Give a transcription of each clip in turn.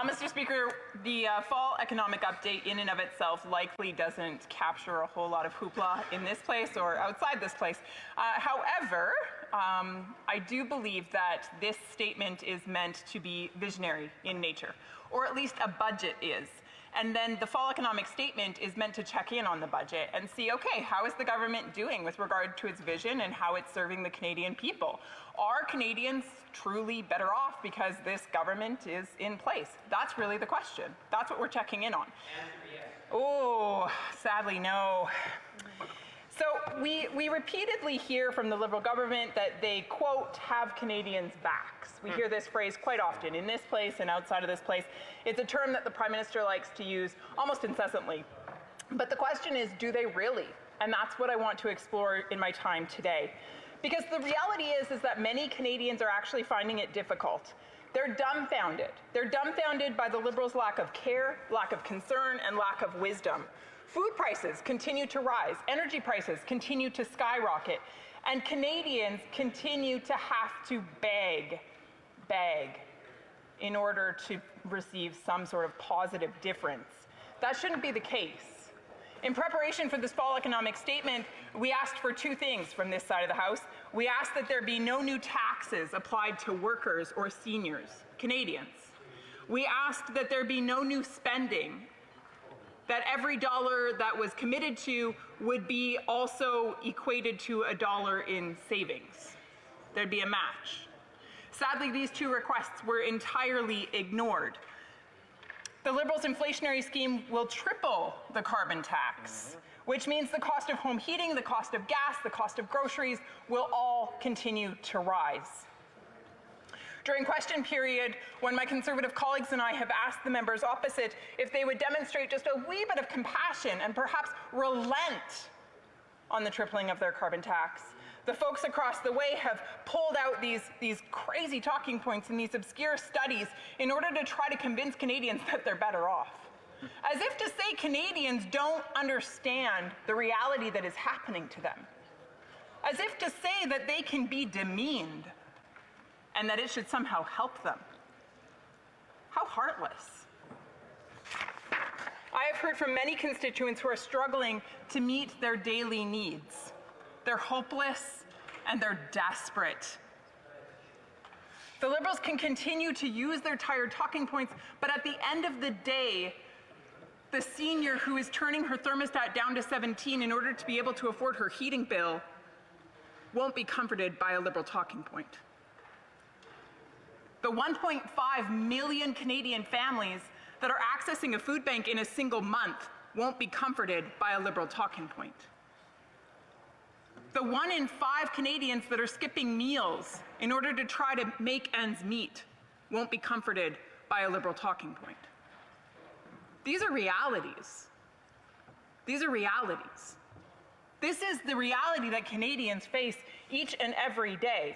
Mr. Speaker, the fall economic update in and of itself likely doesn't capture a whole lot of hoopla in this place or outside this place. However, I do believe that this statement is meant to be visionary in nature, or at least a budget is. And then the fall economic statement is meant to check in on the budget and see, okay, how is the government doing with regard to its vision and how it's serving the Canadian people? Are Canadians truly better off because this government is in place? That's really the question. That's what we're checking in on. Oh, sadly, no. So we repeatedly hear from the Liberal government that they, quote, have Canadians' backs. We hear this phrase quite often in this place and outside of this place. It's a term that the Prime Minister likes to use almost incessantly. But the question is, do they really? And that's what I want to explore in my time today. Because the reality is that many Canadians are actually finding it difficult. They're dumbfounded. They're dumbfounded by the Liberals' lack of care, lack of concern, and lack of wisdom. Food prices continue to rise, energy prices continue to skyrocket, and Canadians continue to have to beg in order to receive some sort of positive difference. That shouldn't be the case. In preparation for this fall economic statement, we asked for two things from this side of the House. We asked that there be no new taxes applied to workers or seniors, Canadians. We asked that there be no new spending, that every dollar that was committed to would be also equated to a dollar in savings. There'd be a match. Sadly, these two requests were entirely ignored. The Liberals' inflationary scheme will triple the carbon tax, which means the cost of home heating, the cost of gas, the cost of groceries will all continue to rise. During question period, when my Conservative colleagues and I have asked the members opposite if they would demonstrate just a wee bit of compassion and perhaps relent on the tripling of their carbon tax, the folks across the way have pulled out these crazy talking points and these obscure studies in order to try to convince Canadians that they're better off. As if to say Canadians don't understand the reality that is happening to them. As if to say that they can be demeaned and that it should somehow help them. How heartless. I have heard from many constituents who are struggling to meet their daily needs. They're hopeless and they're desperate. The Liberals can continue to use their tired talking points, but at the end of the day, the senior who is turning her thermostat down to 17 in order to be able to afford her heating bill won't be comforted by a Liberal talking point. The 1.5 million Canadian families that are accessing a food bank in a single month won't be comforted by a Liberal talking point. The 1 in 5 Canadians that are skipping meals in order to try to make ends meet won't be comforted by a Liberal talking point. These are realities. These are realities. This is the reality that Canadians face each and every day.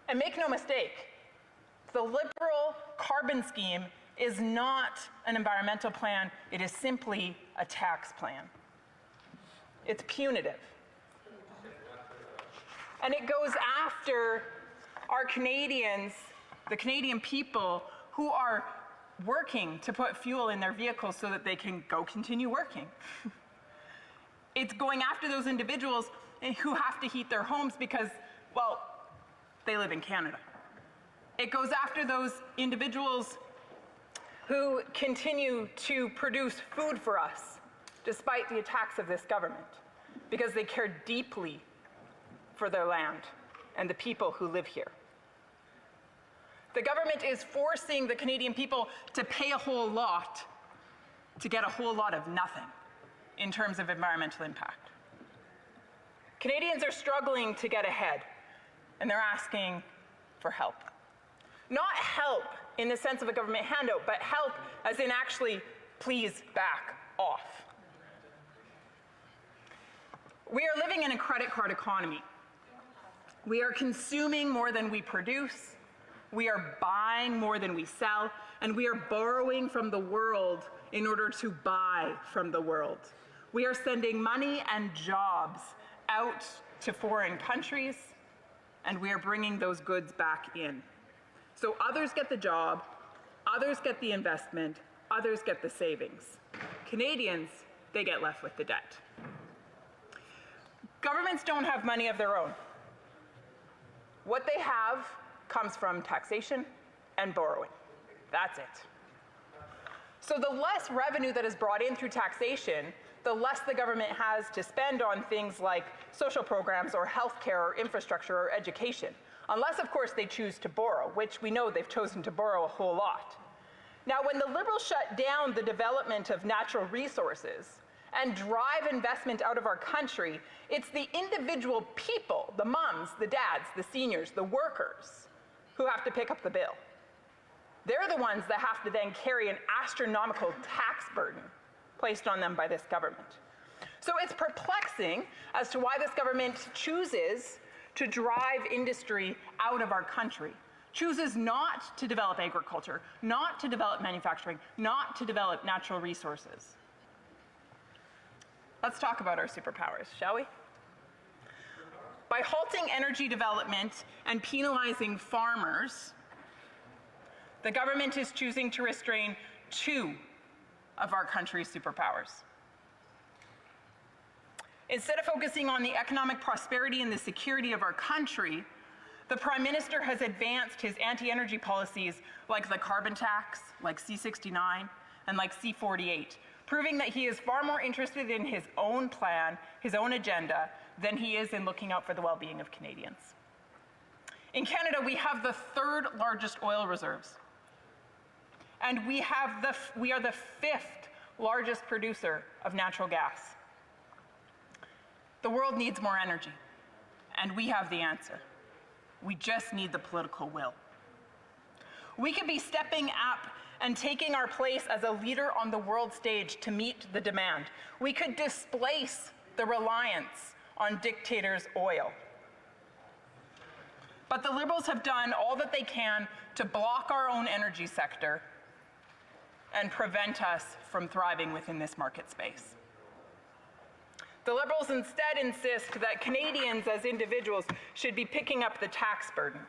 And make no mistake, the Liberal carbon scheme is not an environmental plan, it is simply a tax plan. It's punitive. And it goes after our Canadians, the Canadian people who are working to put fuel in their vehicles so that they can go continue working. It's going after those individuals who have to heat their homes because, well, they live in Canada. It goes after those individuals who continue to produce food for us despite the attacks of this government because they care deeply for their land and the people who live here. The government is forcing the Canadian people to pay a whole lot to get a whole lot of nothing in terms of environmental impact. Canadians are struggling to get ahead, and they're asking for help. Not help in the sense of a government handout, but help as in actually, please back off. We are living in a credit card economy. We are consuming more than we produce, we are buying more than we sell, and we are borrowing from the world in order to buy from the world. We are sending money and jobs out to foreign countries, and we are bringing those goods back in. So others get the job, Others get the investment, others get the savings. Canadians, they get left with the debt. Governments don't have money of their own. What they have comes from taxation and borrowing. That's it. So the less revenue that is brought in through taxation, the less the government has to spend on things like social programs or healthcare or infrastructure or education. Unless, of course, they choose to borrow, which we know they've chosen to borrow a whole lot. Now, when the Liberals shut down the development of natural resources and drive investment out of our country, it's the individual people, the mums, the dads, the seniors, the workers, who have to pick up the bill. They're the ones that have to then carry an astronomical tax burden placed on them by this government. So it's perplexing as to why this government chooses to drive industry out of our country, chooses not to develop agriculture, not to develop manufacturing, not to develop natural resources. Let's talk about our superpowers, shall we? By halting energy development and penalizing farmers, the government is choosing to restrain two of our country's superpowers. Instead of focusing on the economic prosperity and the security of our country, the Prime Minister has advanced his anti-energy policies like the carbon tax, like C-69, and like C-48, proving that he is far more interested in his own plan, his own agenda, than he is in looking out for the well-being of Canadians. In Canada, we have the third largest oil reserves, and we are the fifth largest producer of natural gas. The world needs more energy, and we have the answer. We just need the political will. We could be stepping up and taking our place as a leader on the world stage to meet the demand. We could displace the reliance on dictators' oil. But the Liberals have done all that they can to block our own energy sector and prevent us from thriving within this market space. The Liberals instead insist that Canadians as individuals should be picking up the tax burden.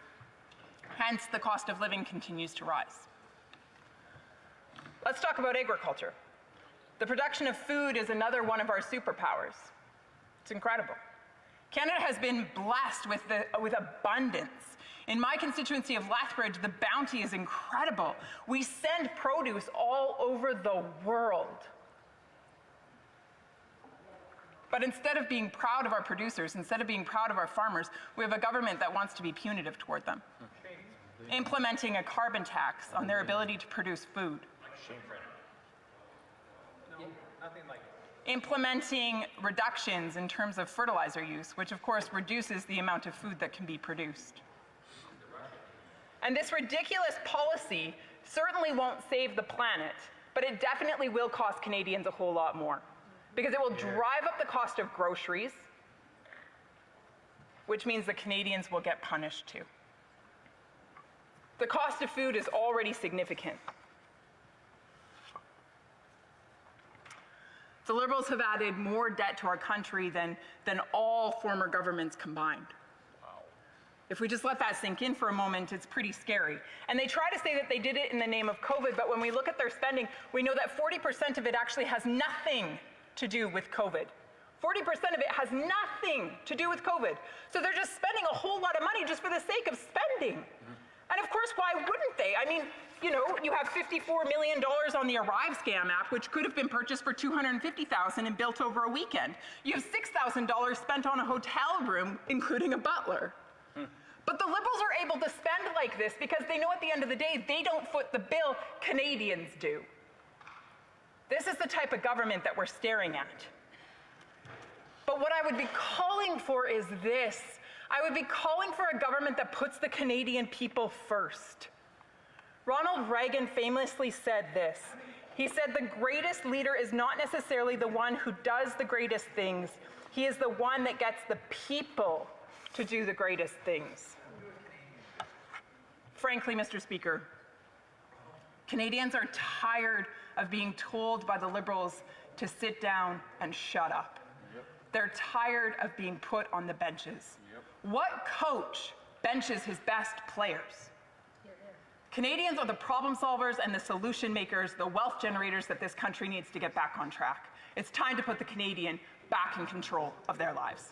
Hence, the cost of living continues to rise. Let's talk about agriculture. The production of food is another one of our superpowers. It's incredible. Canada has been blessed with abundance. In my constituency of Lethbridge, the bounty is incredible. We send produce all over the world. But instead of being proud of our producers, instead of being proud of our farmers, we have a government that wants to be punitive toward them, implementing a carbon tax on their ability to produce food, implementing reductions in terms of fertilizer use, which of course reduces the amount of food that can be produced. And this ridiculous policy certainly won't save the planet, but it definitely will cost Canadians a whole lot more, because it will drive up the cost of groceries, which means the Canadians will get punished too. The cost of food is already significant. The Liberals have added more debt to our country than all former governments combined. If we just let that sink in for a moment, it's pretty scary. And they try to say that they did it in the name of COVID, but when we look at their spending, we know that 40% of it actually has nothing to do with COVID. 40% of it has nothing to do with COVID. So they're just spending a whole lot of money just for the sake of spending. And of course, why wouldn't they? I mean, you know, you have $54 million on the Arrive Scam app, which could have been purchased for $250,000 and built over a weekend. You have $6,000 spent on a hotel room, including a butler. But the Liberals are able to spend like this because they know at the end of the day, they don't foot the bill, Canadians do. This is the type of government that we're staring at. But what I would be calling for is this. I would be calling for a government that puts the Canadian people first. Ronald Reagan famously said this. He said, "The greatest leader is not necessarily the one who does the greatest things. He is the one that gets the people to do the greatest things." Frankly, Mr. Speaker, Canadians are tired of being told by the Liberals to sit down and shut up. They're tired of being put on the benches. What coach benches his best players? Canadians are the problem solvers and the solution makers, the wealth generators that this country needs to get back on track. It's time to put the Canadian back in control of their lives.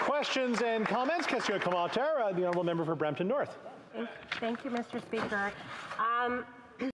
Questions and comments? Question and commentaire. The honourable member for Brampton North. Thank you, Mr. Speaker.